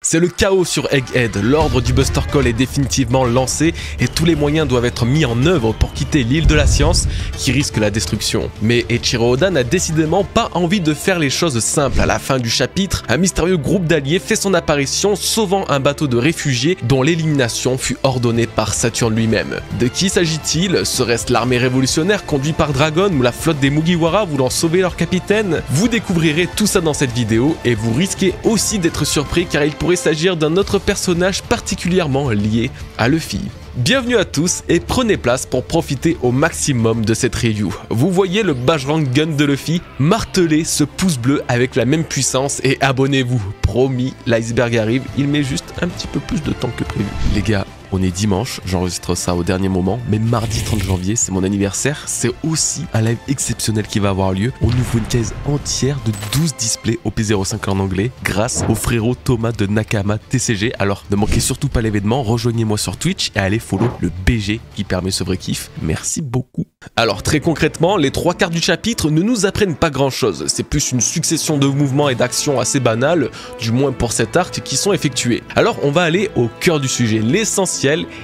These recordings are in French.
C'est le chaos sur Egghead, l'ordre du Buster Call est définitivement lancé et tous les moyens doivent être mis en œuvre pour quitter l'île de la science qui risque la destruction. Mais Eiichiro Oda n'a décidément pas envie de faire les choses simples. À la fin du chapitre, un mystérieux groupe d'alliés fait son apparition sauvant un bateau de réfugiés dont l'élimination fut ordonnée par Saturne lui-même. De qui s'agit-il? Serait-ce l'armée révolutionnaire conduite par Dragon ou la flotte des Mugiwara voulant sauver leur capitaine? Vous découvrirez tout ça dans cette vidéo et vous risquez aussi d'être surpris car il pourrait s'agir d'un autre personnage particulièrement lié à Luffy. Bienvenue à tous et prenez place pour profiter au maximum de cette review. Vous voyez le Bajrang Gun de Luffy? Martelez ce pouce bleu avec la même puissance et abonnez-vous. Promis, l'iceberg arrive, il met juste un petit peu plus de temps que prévu. Les gars, on est dimanche, j'enregistre ça au dernier moment, mais mardi 30 janvier, c'est mon anniversaire, c'est aussi un live exceptionnel qui va avoir lieu. On ouvre une case entière de 12 displays OP05 en anglais grâce au frérot Thomas de Nakama TCG. Alors ne manquez surtout pas l'événement, rejoignez-moi sur Twitch et allez follow le BG qui permet ce vrai kiff. Merci beaucoup. Alors très concrètement, les 3 quarts du chapitre ne nous apprennent pas grand chose, c'est plus une succession de mouvements et d'actions assez banales, du moins pour cet arc, qui sont effectués. Alors on va aller au cœur du sujet, l'essentiel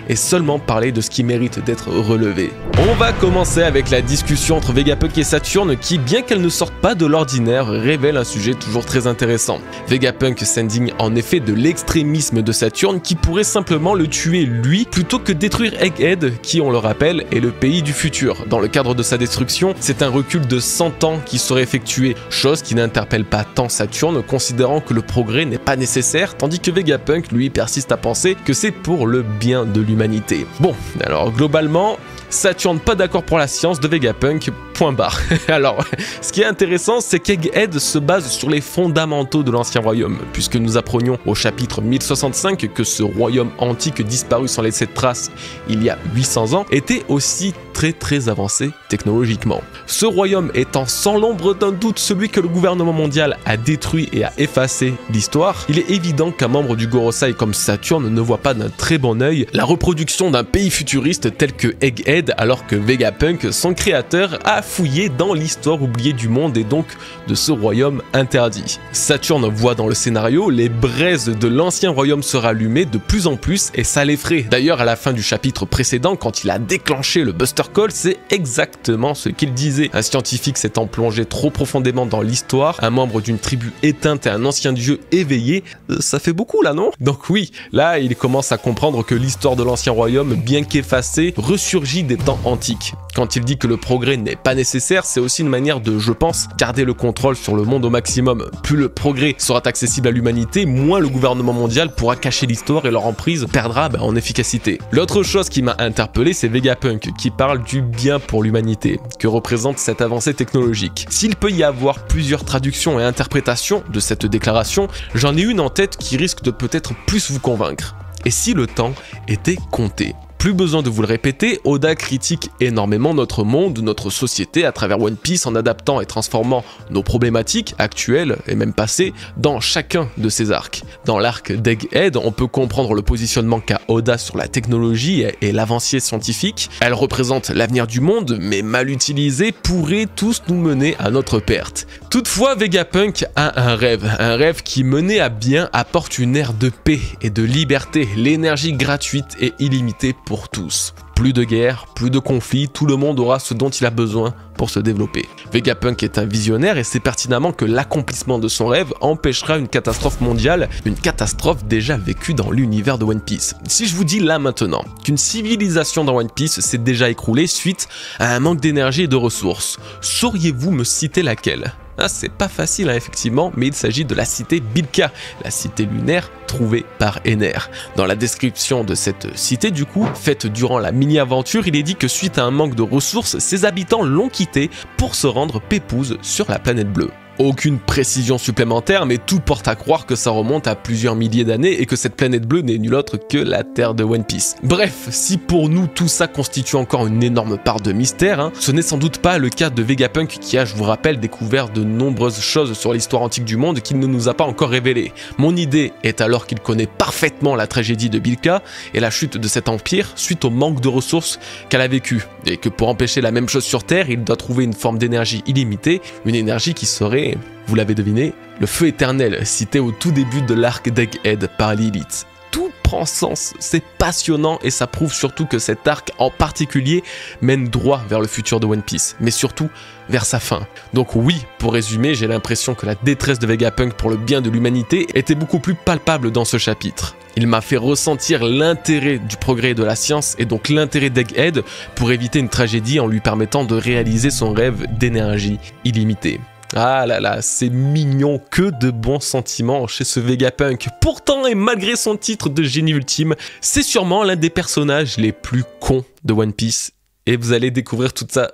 et seulement parler de ce qui mérite d'être relevé. On va commencer avec la discussion entre Vegapunk et Saturne qui, bien qu'elle ne sorte pas de l'ordinaire, révèle un sujet toujours très intéressant. Vegapunk s'indigne en effet de l'extrémisme de Saturne qui pourrait simplement le tuer lui plutôt que détruire Egghead qui, on le rappelle, est le pays du futur. Dans le cadre de sa destruction, c'est un recul de 100 ans qui serait effectué, chose qui n'interpelle pas tant Saturne considérant que le progrès n'est pas nécessaire, tandis que Vegapunk lui persiste à penser que c'est pour le bien de l'humanité. Bon, alors globalement, Saturne pas d'accord pour la science de Vegapunk, point barre. Alors, ce qui est intéressant, c'est qu'Egghead se base sur les fondamentaux de l'ancien royaume, puisque nous apprenions au chapitre 1065 que ce royaume antique disparu sans laisser de traces il y a 800 ans était aussi très avancé technologiquement. Ce royaume étant sans l'ombre d'un doute celui que le gouvernement mondial a détruit et a effacé l'histoire, il est évident qu'un membre du Gorosei comme Saturne ne voit pas d'un très bon œil la reproduction d'un pays futuriste tel que Egghead, alors que Vegapunk, son créateur, a fouillé dans l'histoire oubliée du monde et donc de ce royaume interdit. Saturne voit dans le scénario les braises de l'ancien royaume se rallumer de plus en plus et ça l'effraie. D'ailleurs, à la fin du chapitre précédent, quand il a déclenché le Buster Call, c'est exactement ce qu'il disait. Un scientifique s'étant plongé trop profondément dans l'histoire, un membre d'une tribu éteinte et un ancien dieu éveillé, ça fait beaucoup là, non? Donc oui, là il commence à comprendre que l'histoire de l'ancien royaume, bien qu'effacée, ressurgit des temps antiques. Quand il dit que le progrès n'est pas nécessaire, c'est aussi une manière de, je pense, garder le contrôle sur le monde au maximum. Plus le progrès sera accessible à l'humanité, moins le gouvernement mondial pourra cacher l'histoire et leur emprise perdra en efficacité. L'autre chose qui m'a interpellé, c'est Vegapunk qui parle du bien pour l'humanité, que représente cette avancée technologique. S'il peut y avoir plusieurs traductions et interprétations de cette déclaration, j'en ai une en tête qui risque de peut-être plus vous convaincre. Et si le temps était compté? Plus besoin de vous le répéter, Oda critique énormément notre monde, notre société à travers One Piece en adaptant et transformant nos problématiques actuelles et même passées dans chacun de ses arcs. Dans l'arc d'Egghead, on peut comprendre le positionnement qu'a Oda sur la technologie et l'avancée scientifique. Elle représente l'avenir du monde, mais mal utilisée pourrait tous nous mener à notre perte. Toutefois, Vegapunk a un rêve qui mené à bien apporte une ère de paix et de liberté, l'énergie gratuite et illimitée pour tous. Plus de guerre, plus de conflits, tout le monde aura ce dont il a besoin pour se développer. Vegapunk est un visionnaire et sait pertinemment que l'accomplissement de son rêve empêchera une catastrophe mondiale, une catastrophe déjà vécue dans l'univers de One Piece. Si je vous dis là maintenant qu'une civilisation dans One Piece s'est déjà écroulée suite à un manque d'énergie et de ressources, sauriez-vous me citer laquelle? Ah, c'est pas facile effectivement, mais il s'agit de la cité Bilka, la cité lunaire trouvée par Ener. Dans la description de cette cité du coup, faite durant la mini-aventure, il est dit que suite à un manque de ressources, ses habitants l'ont quitté pour se rendre pépouze sur la planète bleue. Aucune précision supplémentaire, mais tout porte à croire que ça remonte à plusieurs milliers d'années et que cette planète bleue n'est nulle autre que la Terre de One Piece. Bref, si pour nous tout ça constitue encore une énorme part de mystère, ce n'est sans doute pas le cas de Vegapunk qui a, je vous rappelle, découvert de nombreuses choses sur l'histoire antique du monde qu'il ne nous a pas encore révélées. Mon idée est alors qu'il connaît parfaitement la tragédie de Bilka et la chute de cet empire suite au manque de ressources qu'elle a vécu, et que pour empêcher la même chose sur Terre, il doit trouver une forme d'énergie illimitée, une énergie qui serait préféré, vous l'avez deviné, le feu éternel cité au tout début de l'arc d'Egghead par Lilith. Tout prend sens, c'est passionnant et ça prouve surtout que cet arc en particulier mène droit vers le futur de One Piece, mais surtout vers sa fin. Donc oui, pour résumer, j'ai l'impression que la détresse de Vegapunk pour le bien de l'humanité était beaucoup plus palpable dans ce chapitre. Il m'a fait ressentir l'intérêt du progrès et de la science et donc l'intérêt d'Egghead pour éviter une tragédie en lui permettant de réaliser son rêve d'énergie illimitée. Ah là là, c'est mignon, que de bons sentiments chez ce Vegapunk. Pourtant, et malgré son titre de génie ultime, c'est sûrement l'un des personnages les plus cons de One Piece. Et vous allez découvrir tout ça...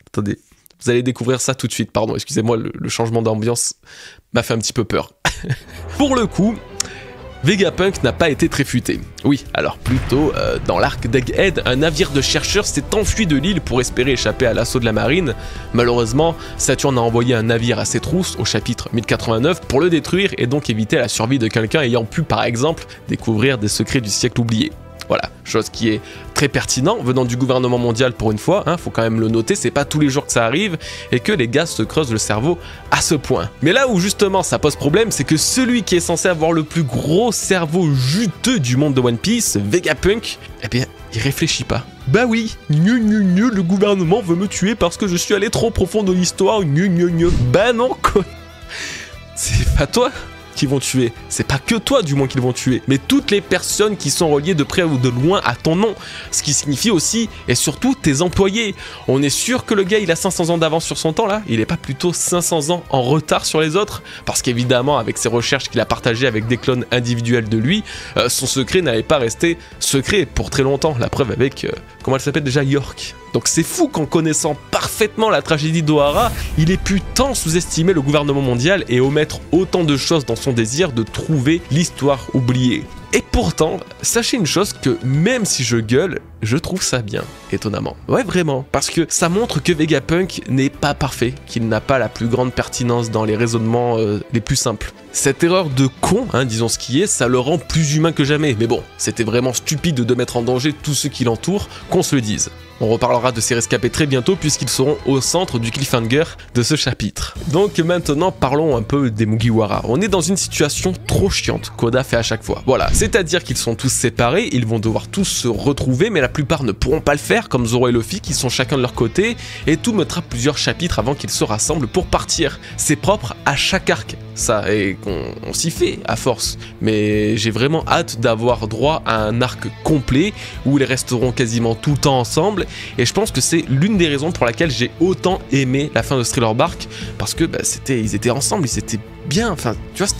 Attendez, vous allez découvrir ça tout de suite, pardon, excusez-moi, le changement d'ambiance m'a fait un petit peu peur. Pour le coup... Vegapunk n'a pas été très futé. Oui, alors plutôt, dans l'arc d'Egghead, un navire de chercheurs s'est enfui de l'île pour espérer échapper à l'assaut de la marine. Malheureusement, Saturne a envoyé un navire à ses trousses, au chapitre 1089, pour le détruire et donc éviter la survie de quelqu'un ayant pu, par exemple, découvrir des secrets du siècle oublié. Voilà, chose qui est très pertinent venant du gouvernement mondial pour une fois, hein, faut quand même le noter, c'est pas tous les jours que ça arrive et que les gars se creusent le cerveau à ce point. Mais là où justement ça pose problème, c'est que celui qui est censé avoir le plus gros cerveau juteux du monde de One Piece, Vegapunk, eh bien, il réfléchit pas. Bah oui, le gouvernement veut me tuer parce que je suis allé trop profond dans l'histoire, bah non quoi. C'est pas toi qui vont tuer. C'est pas que toi du moins qu'ils vont tuer, mais toutes les personnes qui sont reliées de près ou de loin à ton nom. Ce qui signifie aussi, et surtout, tes employés. On est sûr que le gars il a 500 ans d'avance sur son temps là, il est pas plutôt 500 ans en retard sur les autres? Parce qu'évidemment, avec ses recherches qu'il a partagées avec des clones individuels de lui, son secret n'allait pas rester secret pour très longtemps. La preuve avec, comment elle s'appelle déjà, York. Donc c'est fou qu'en connaissant parfaitement la tragédie d'Ohara, il ait pu tant sous-estimer le gouvernement mondial et omettre autant de choses dans son désir de trouver l'histoire oubliée. Et pourtant, sachez une chose que même si je gueule, je trouve ça bien, étonnamment. Ouais, vraiment, parce que ça montre que Vegapunk n'est pas parfait, qu'il n'a pas la plus grande pertinence dans les raisonnements les plus simples. Cette erreur de con, hein, disons ce qui est, ça le rend plus humain que jamais. Mais bon, c'était vraiment stupide de mettre en danger tous ceux qui l'entourent, qu'on se le dise. On reparlera de ces rescapés très bientôt puisqu'ils seront au centre du cliffhanger de ce chapitre. Donc maintenant parlons un peu des Mugiwara. On est dans une situation trop chiante qu'Oda fait à chaque fois. Voilà, c'est-à-dire qu'ils sont tous séparés, ils vont devoir tous se retrouver mais la plupart ne pourront pas le faire comme Zoro et Luffy qui sont chacun de leur côté et tout mettra plusieurs chapitres avant qu'ils se rassemblent pour partir. C'est propre à chaque arc, ça, et on s'y fait à force. Mais j'ai vraiment hâte d'avoir droit à un arc complet où ils resteront quasiment tout le temps ensemble. Et je pense que c'est l'une des raisons pour laquelle j'ai autant aimé la fin de Thriller Bark, parce que bah, ils étaient ensemble, ils étaient bien, enfin tu vois,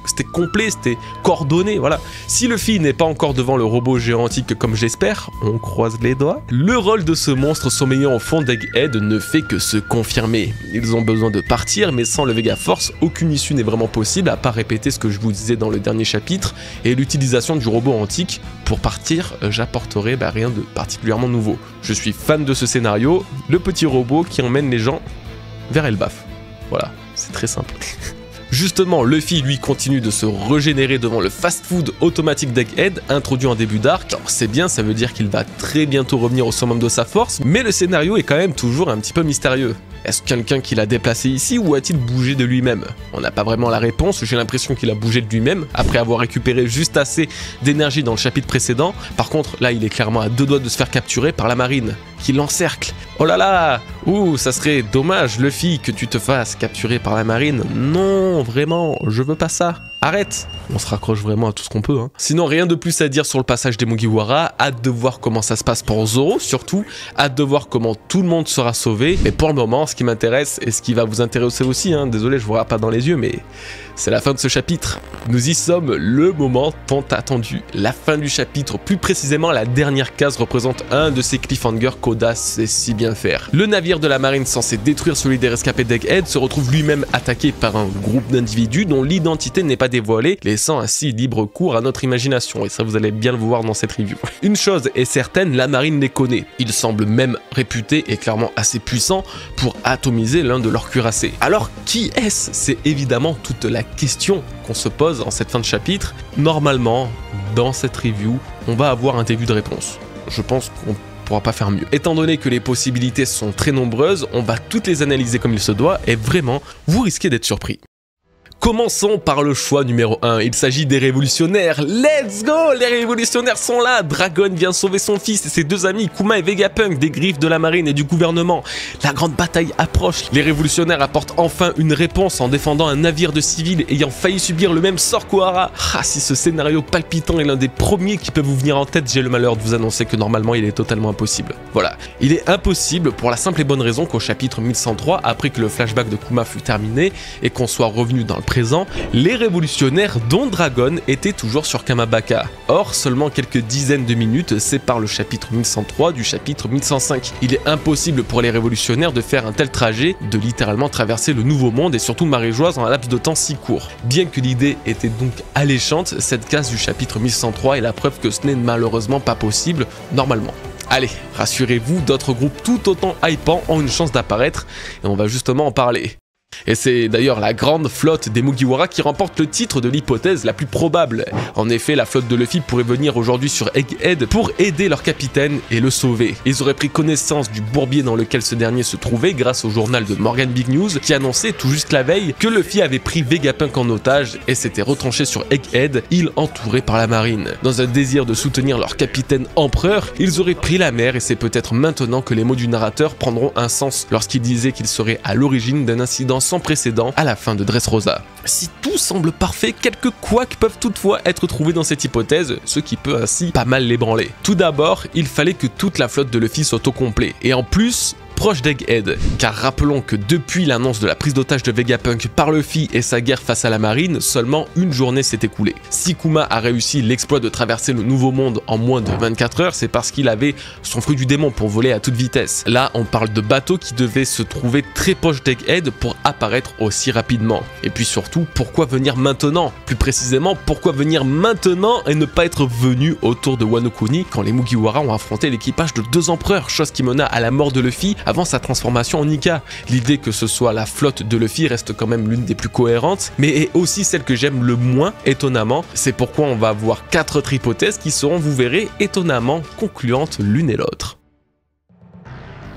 c'était complet, c'était coordonné, voilà. Si Luffy n'est pas encore devant le robot géant antique comme j'espère, on croise les doigts, le rôle de ce monstre sommeillant au fond d'Egghead ne fait que se confirmer. Ils ont besoin de partir, mais sans le Vega Force, aucune issue n'est vraiment possible, à part répéter ce que je vous disais dans le dernier chapitre, et l'utilisation du robot antique. Pour partir, j'apporterai rien de particulièrement nouveau. Je suis fan de ce scénario, le petit robot qui emmène les gens vers Elbaf. Voilà, c'est très simple. Justement, Luffy, lui, continue de se régénérer devant le fast-food automatique d'Egghead, introduit en début d'arc. Alors c'est bien, ça veut dire qu'il va très bientôt revenir au summum de sa force, mais le scénario est quand même toujours un petit peu mystérieux. Est-ce quelqu'un qui l'a déplacé ici ou a-t-il bougé de lui-même? On n'a pas vraiment la réponse, j'ai l'impression qu'il a bougé de lui-même, après avoir récupéré juste assez d'énergie dans le chapitre précédent. Par contre, là, il est clairement à deux doigts de se faire capturer par la marine, qui l'encercle. Oh là là! Ouh, ça serait dommage, Luffy, que tu te fasses capturer par la marine. Non, vraiment, je veux pas ça. Arrête! On se raccroche vraiment à tout ce qu'on peut, hein. Sinon, rien de plus à dire sur le passage des Mugiwara. Hâte de voir comment ça se passe pour Zoro, surtout. Hâte de voir comment tout le monde sera sauvé. Mais pour le moment, ce qui m'intéresse, et ce qui va vous intéresser aussi, hein, désolé, je vous regarde pas dans les yeux, mais c'est la fin de ce chapitre. Nous y sommes, le moment tant attendu. La fin du chapitre, plus précisément la dernière case, représente un de ces cliffhangers qu'Oda sait si bien faire. Le navire de la marine censé détruire celui des rescapés d'Egghead se retrouve lui-même attaqué par un groupe d'individus dont l'identité n'est pas dévoilée, laissant ainsi libre cours à notre imagination, et ça vous allez bien le voir dans cette review. Une chose est certaine, la marine les connaît. Ils semblent même réputés et clairement assez puissants pour atomiser l'un de leurs cuirassés. Alors qui est-ce? C'est évidemment toute la question qu'on se pose en cette fin de chapitre. Normalement, dans cette review, on va avoir un début de réponse. Je pense qu'on pourra pas faire mieux. Étant donné que les possibilités sont très nombreuses, on va toutes les analyser comme il se doit et vraiment, vous risquez d'être surpris. Commençons par le choix numéro 1, il s'agit des révolutionnaires, let's go! Les révolutionnaires sont là, Dragon vient sauver son fils et ses deux amis Kuma et Vegapunk des griffes de la marine et du gouvernement. La grande bataille approche, les révolutionnaires apportent enfin une réponse en défendant un navire de civils ayant failli subir le même sort qu'Ohara. Ah, si ce scénario palpitant est l'un des premiers qui peut vous venir en tête, j'ai le malheur de vous annoncer que normalement il est totalement impossible. Voilà, il est impossible pour la simple et bonne raison qu'au chapitre 1103, après que le flashback de Kuma fut terminé et qu'on soit revenu dans le présent, les révolutionnaires dont Dragon étaient toujours sur Kamabaka. Or, seulement quelques dizaines de minutes séparent le chapitre 1103 du chapitre 1105. Il est impossible pour les révolutionnaires de faire un tel trajet, de littéralement traverser le nouveau monde et surtout Maréjoise en un laps de temps si court. Bien que l'idée était donc alléchante, cette case du chapitre 1103 est la preuve que ce n'est malheureusement pas possible normalement. Allez, rassurez-vous, d'autres groupes tout autant hypants ont une chance d'apparaître et on va justement en parler. Et c'est d'ailleurs la grande flotte des Mugiwara qui remporte le titre de l'hypothèse la plus probable. En effet, la flotte de Luffy pourrait venir aujourd'hui sur Egghead pour aider leur capitaine et le sauver. Ils auraient pris connaissance du bourbier dans lequel ce dernier se trouvait grâce au journal de Morgan Big News qui annonçait tout juste la veille que Luffy avait pris Vegapunk en otage et s'était retranché sur Egghead, île entourée par la marine. Dans un désir de soutenir leur capitaine empereur, ils auraient pris la mer et c'est peut-être maintenant que les mots du narrateur prendront un sens lorsqu'il disait qu'il serait à l'origine d'un incident sans précédent à la fin de Dressrosa. Si tout semble parfait, quelques couacs peuvent toutefois être trouvés dans cette hypothèse, ce qui peut ainsi pas mal l'ébranler. Tout d'abord, il fallait que toute la flotte de Luffy soit au complet, et en plus, proche d'Egghead, car rappelons que depuis l'annonce de la prise d'otage de Vegapunk par Luffy et sa guerre face à la marine, seulement une journée s'est écoulée. Si Kuma a réussi l'exploit de traverser le nouveau monde en moins de 24 heures, c'est parce qu'il avait son fruit du démon pour voler à toute vitesse. Là, on parle de bateaux qui devaient se trouver très proche d'Egghead pour apparaître aussi rapidement. Et puis surtout, pourquoi venir maintenant? Plus précisément, pourquoi venir maintenant et ne pas être venu autour de Wano Kuni quand les Mugiwara ont affronté l'équipage de deux empereurs, chose qui mena à la mort de Luffy avant sa transformation en Nika. L'idée que ce soit la flotte de Luffy reste quand même l'une des plus cohérentes, mais est aussi celle que j'aime le moins, étonnamment. C'est pourquoi on va avoir 4 autres hypothèses qui seront, vous verrez, étonnamment concluantes l'une et l'autre.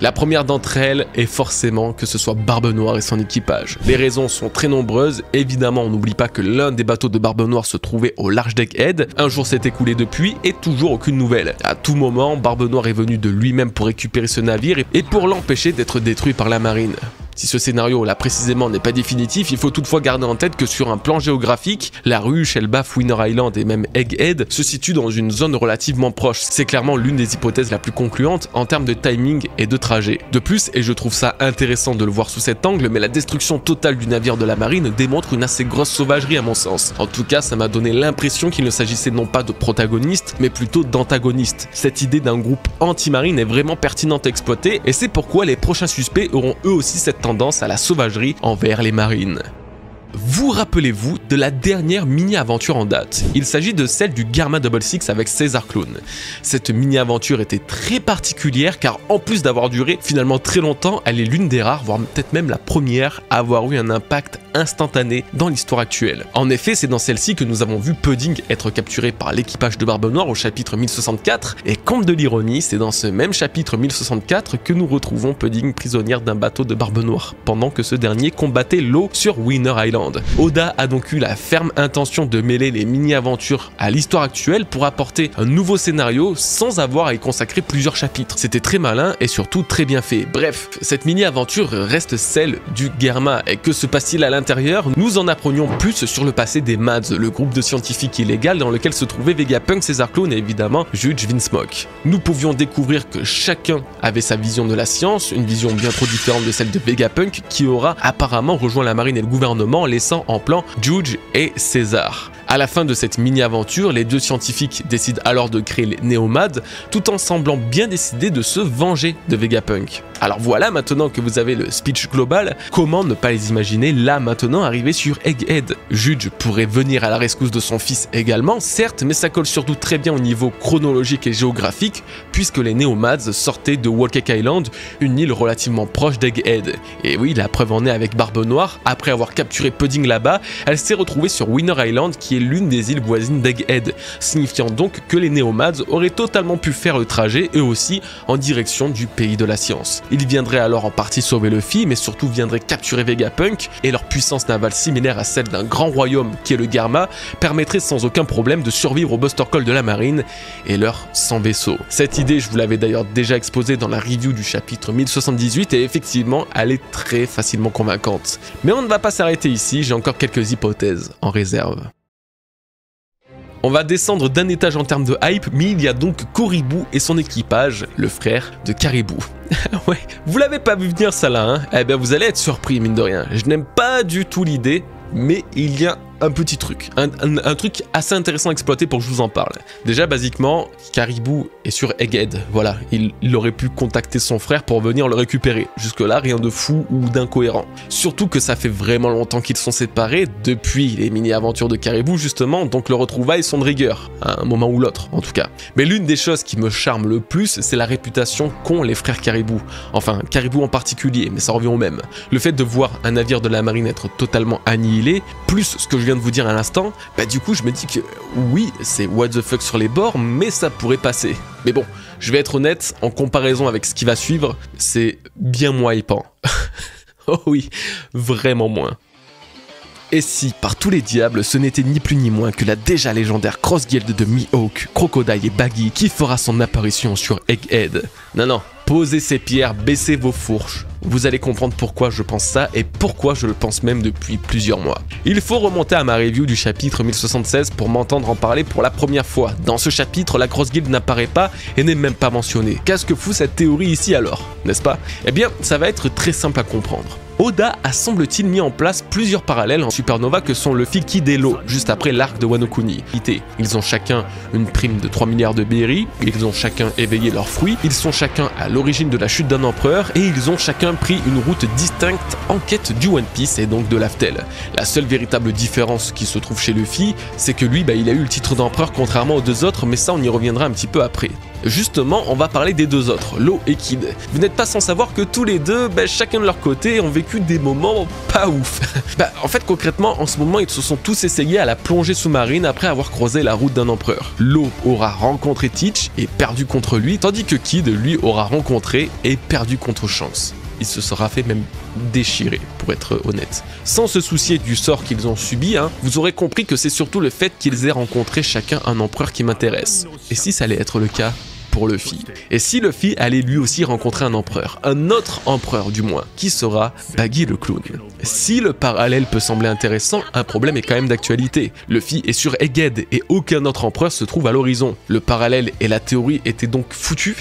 La première d'entre elles est forcément que ce soit Barbe Noire et son équipage. Les raisons sont très nombreuses, évidemment on n'oublie pas que l'un des bateaux de Barbe Noire se trouvait au large d'Egghead, un jour s'est écoulé depuis et toujours aucune nouvelle. À tout moment, Barbe Noire est venu de lui-même pour récupérer ce navire et pour l'empêcher d'être détruit par la marine. Si ce scénario là précisément n'est pas définitif, il faut toutefois garder en tête que sur un plan géographique, la ruche, Elbaf, Winter Island et même Egghead se situent dans une zone relativement proche. C'est clairement l'une des hypothèses la plus concluantes en termes de timing et de trajet. De plus, et je trouve ça intéressant de le voir sous cet angle, mais la destruction totale du navire de la marine démontre une assez grosse sauvagerie à mon sens. En tout cas, ça m'a donné l'impression qu'il ne s'agissait non pas de protagonistes, mais plutôt d'antagonistes. Cette idée d'un groupe anti-marine est vraiment pertinente à exploiter et c'est pourquoi les prochains suspects auront eux aussi cette tendance à la sauvagerie envers les marines. Vous rappelez-vous de la dernière mini-aventure en date? Il s'agit de celle du Garma Double Six avec Caesar Clown. Cette mini-aventure était très particulière car en plus d'avoir duré finalement très longtemps, elle est l'une des rares, voire peut-être même la première, à avoir eu un impact instantané dans l'histoire actuelle. En effet, c'est dans celle-ci que nous avons vu Pudding être capturé par l'équipage de Barbe Noire au chapitre 1064, et compte de l'ironie, c'est dans ce même chapitre 1064 que nous retrouvons Pudding prisonnière d'un bateau de Barbe Noire, pendant que ce dernier combattait l'eau sur Winter Island. Oda a donc eu la ferme intention de mêler les mini-aventures à l'histoire actuelle pour apporter un nouveau scénario sans avoir à y consacrer plusieurs chapitres. C'était très malin et surtout très bien fait. Bref, cette mini-aventure reste celle du Germa, et que se passe-t-il à l'intérieur? Nous en apprenions plus sur le passé des Mads, le groupe de scientifiques illégal dans lequel se trouvaient Vegapunk, Caesar Clown et évidemment Judge Vinsmoke. Nous pouvions découvrir que chacun avait sa vision de la science, une vision bien trop différente de celle de Vegapunk qui aura apparemment rejoint la marine et le gouvernement, laissant en plan Judge et César. À la fin de cette mini-aventure, les deux scientifiques décident alors de créer les Néomades, tout en semblant bien décidés de se venger de Vegapunk. Alors voilà, maintenant que vous avez le speech global, comment ne pas les imaginer là maintenant arriver sur Egghead? Judge pourrait venir à la rescousse de son fils également, certes, mais ça colle surtout très bien au niveau chronologique et géographique, puisque les Néomades sortaient de Whole Cake Island, une île relativement proche d'Egghead. Et oui, la preuve en est avec Barbe Noire, après avoir capturé Pudding là-bas, elle s'est retrouvée sur Winter Island, qui est l'une des îles voisines d'Egghead, signifiant donc que les Néomads auraient totalement pu faire le trajet eux aussi en direction du pays de la science. Ils viendraient alors en partie sauver Luffy, mais surtout viendraient capturer Vegapunk, et leur puissance navale similaire à celle d'un grand royaume qui est le Garma permettrait sans aucun problème de survivre au Buster Call de la marine et leur 100 vaisseaux. Cette idée, je vous l'avais d'ailleurs déjà exposée dans la review du chapitre 1078 et effectivement, elle est très facilement convaincante. Mais on ne va pas s'arrêter ici, j'ai encore quelques hypothèses en réserve. On va descendre d'un étage en termes de hype, mais il y a donc Koribu et son équipage, le frère de Caribou. Ouais, vous l'avez pas vu venir ça là, hein? Eh bien vous allez être surpris mine de rien. Je n'aime pas du tout l'idée, mais il y a un petit truc, un truc assez intéressant à exploiter pour que je vous en parle. Déjà, basiquement, Caribou est sur Egghead, voilà, il aurait pu contacter son frère pour venir le récupérer. Jusque-là, rien de fou ou d'incohérent. Surtout que ça fait vraiment longtemps qu'ils sont séparés, depuis les mini-aventures de Caribou justement, donc leurs retrouvailles sont de rigueur, à un moment ou l'autre en tout cas. Mais l'une des choses qui me charme le plus, c'est la réputation qu'ont les frères Caribou. Enfin, Caribou en particulier, mais ça revient au même. Le fait de voir un navire de la marine être totalement annihilé, plus ce que je viens de vous dire à l'instant, bah du coup je me dis que oui, c'est what the fuck sur les bords, mais ça pourrait passer. Mais bon, je vais être honnête, en comparaison avec ce qui va suivre, c'est bien moins hypant. Oh oui, vraiment moins. Et si, par tous les diables, ce n'était ni plus ni moins que la déjà légendaire Cross Guild de Mihawk, Crocodile et Baggy qui fera son apparition sur Egghead. Non, posez ces pierres, baissez vos fourches. Vous allez comprendre pourquoi je pense ça et pourquoi je le pense même depuis plusieurs mois. Il faut remonter à ma review du chapitre 1076 pour m'entendre en parler pour la première fois. Dans ce chapitre, la Cross Guild n'apparaît pas et n'est même pas mentionnée. Qu'est-ce que fout cette théorie ici alors, n'est-ce pas? Eh bien, ça va être très simple à comprendre. Oda a semble-t-il mis en place plusieurs parallèles en Supernova que sont Luffy, Kid et Law, juste après l'arc de Wano Kuni. Ils ont chacun une prime de 3 milliards de berry, ils ont chacun éveillé leurs fruits, ils sont chacun à l'origine de la chute d'un empereur et ils ont chacun pris une route distincte en quête du One Piece et donc de l'Aftel. La seule véritable différence qui se trouve chez Luffy, c'est que lui, il a eu le titre d'empereur contrairement aux deux autres, mais ça on y reviendra un petit peu après. Justement, on va parler des deux autres, Law et Kid. Vous n'êtes pas sans savoir que tous les deux, chacun de leur côté, ont vécu des moments pas ouf. En fait, concrètement, en ce moment, ils se sont tous essayés à la plongée sous-marine après avoir croisé la route d'un empereur. Law aura rencontré Teach et perdu contre lui, tandis que Kid, lui, aura rencontré et perdu contre Shanks. Il se sera fait même déchirer, pour être honnête. Sans se soucier du sort qu'ils ont subi, vous aurez compris que c'est surtout le fait qu'ils aient rencontré chacun un empereur qui m'intéresse. Et si ça allait être le cas pour Luffy? Et si Luffy allait lui aussi rencontrer un empereur, un autre empereur du moins, qui sera Baggy le clown? Si le parallèle peut sembler intéressant, un problème est quand même d'actualité. Luffy est sur Egghead et aucun autre empereur se trouve à l'horizon. Le parallèle et la théorie étaient donc foutus?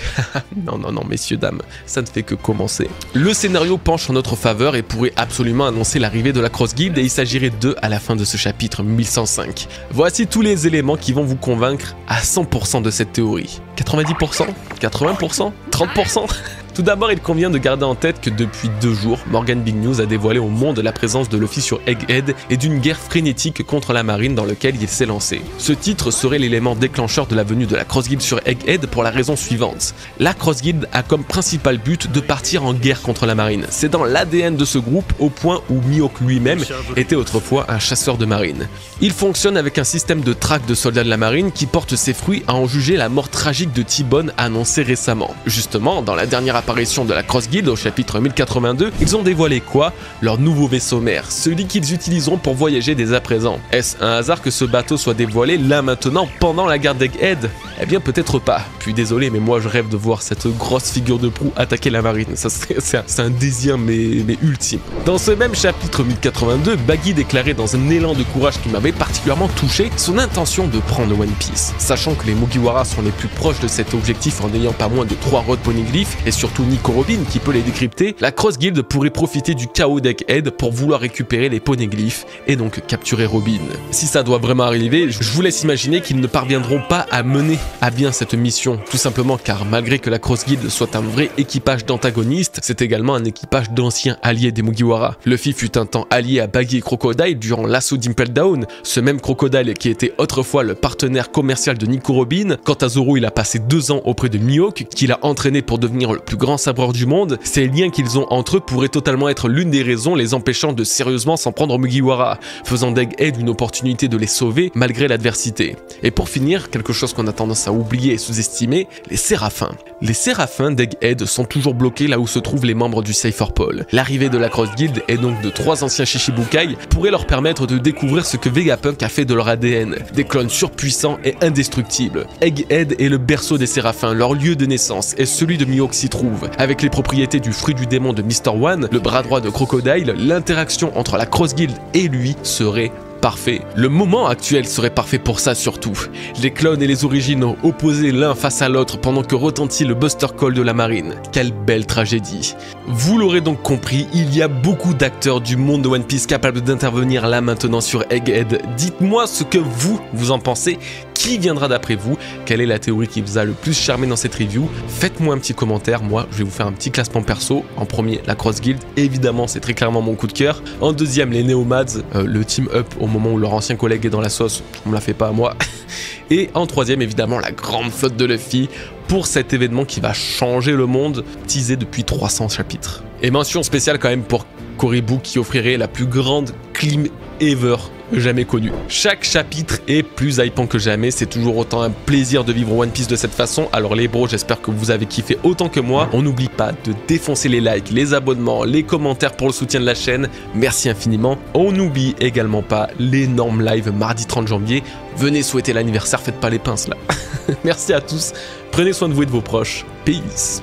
Non, messieurs, dames, ça ne fait que commencer. Le scénario penche en notre faveur et pourrait absolument annoncer l'arrivée de la Cross Guild et il s'agirait d'eux à la fin de ce chapitre 1105. Voici tous les éléments qui vont vous convaincre à 100% de cette théorie. 90%? 80%? 30%? Tout d'abord, il convient de garder en tête que depuis 2 jours, Morgan Big News a dévoilé au monde la présence de Luffy sur Egghead et d'une guerre frénétique contre la marine dans laquelle il s'est lancé. Ce titre serait l'élément déclencheur de la venue de la Cross Guild sur Egghead pour la raison suivante. La Cross Guild a comme principal but de partir en guerre contre la marine. C'est dans l'ADN de ce groupe au point où Mihawk lui-même était autrefois un chasseur de marine. Il fonctionne avec un système de traque de soldats de la marine qui porte ses fruits à en juger la mort tragique de T-Bone annoncée récemment. Justement, dans la dernière apparition de la Cross Guild au chapitre 1082, ils ont dévoilé quoi? Leur nouveau vaisseau mère, celui qu'ils utiliseront pour voyager dès à présent. Est-ce un hasard que ce bateau soit dévoilé là maintenant pendant la guerre d'Egghead? Eh bien peut-être pas. Puis désolé, mais moi je rêve de voir cette grosse figure de proue attaquer la marine. C'est un désir mais ultime. Dans ce même chapitre 1082, Baggy déclarait dans un élan de courage qui m'avait particulièrement touché son intention de prendre One Piece. Sachant que les Mugiwara sont les plus proches de cet objectif en n'ayant pas moins de 3 rods poneglyphes et surtout Nico Robin qui peut les décrypter, la Cross Guild pourrait profiter du chaos d'Egghead pour vouloir récupérer les poneglyphes et donc capturer Robin. Si ça doit vraiment arriver, je vous laisse imaginer qu'ils ne parviendront pas à mener à bien cette mission question, tout simplement car malgré que la Cross Guild soit un vrai équipage d'antagonistes, c'est également un équipage d'anciens alliés des Mugiwara. Luffy fut un temps allié à Baggy et Crocodile durant l'assaut d'Impel Down, ce même Crocodile qui était autrefois le partenaire commercial de Nico Robin. Quant à Zoro, il a passé 2 ans auprès de Mihawk, qu'il a entraîné pour devenir le plus grand sabreur du monde. Ces liens qu'ils ont entre eux pourraient totalement être l'une des raisons les empêchant de sérieusement s'en prendre aux Mugiwara, faisant d'Egghead une opportunité de les sauver malgré l'adversité. Et pour finir, quelque chose qu'on a tendance à oublier et sous-estimer, les Séraphins. Les Séraphins d'Egghead sont toujours bloqués là où se trouvent les membres du Cypher Pole. L'arrivée de la Cross Guild et donc de 3 anciens Shichibukai pourrait leur permettre de découvrir ce que Vegapunk a fait de leur ADN, des clones surpuissants et indestructibles. Egghead est le berceau des Séraphins, leur lieu de naissance et celui de Mihawk s'y trouve. Avec les propriétés du fruit du démon de Mr. One, le bras droit de Crocodile, l'interaction entre la Cross Guild et lui serait parfait. Le moment actuel serait parfait pour ça surtout. Les clones et les originaux opposés l'un face à l'autre pendant que retentit le Buster Call de la marine. Quelle belle tragédie. Vous l'aurez donc compris, il y a beaucoup d'acteurs du monde de One Piece capables d'intervenir là maintenant sur Egghead. Dites-moi ce que vous en pensez. Qui viendra d'après vous? Quelle est la théorie qui vous a le plus charmé dans cette review? Faites-moi un petit commentaire, moi je vais vous faire un petit classement perso. En premier, la Cross Guild, évidemment c'est très clairement mon coup de cœur. En deuxième, les Neomads, le team up au moment où leur ancien collègue est dans la sauce, on me la fait pas à moi. Et en troisième, évidemment, la grande flotte de Luffy pour cet événement qui va changer le monde, teasé depuis 300 chapitres. Et mention spéciale quand même pour Koribu qui offrirait la plus grande clim ever jamais connue. Chaque chapitre est plus hypant que jamais, c'est toujours autant un plaisir de vivre One Piece de cette façon. Alors les bros, j'espère que vous avez kiffé autant que moi. On n'oublie pas de défoncer les likes, les abonnements, les commentaires pour le soutien de la chaîne. Merci infiniment. On n'oublie également pas l'énorme live mardi 30 janvier. Venez souhaiter l'anniversaire, faites pas les pinces là. Merci à tous, prenez soin de vous et de vos proches. Peace.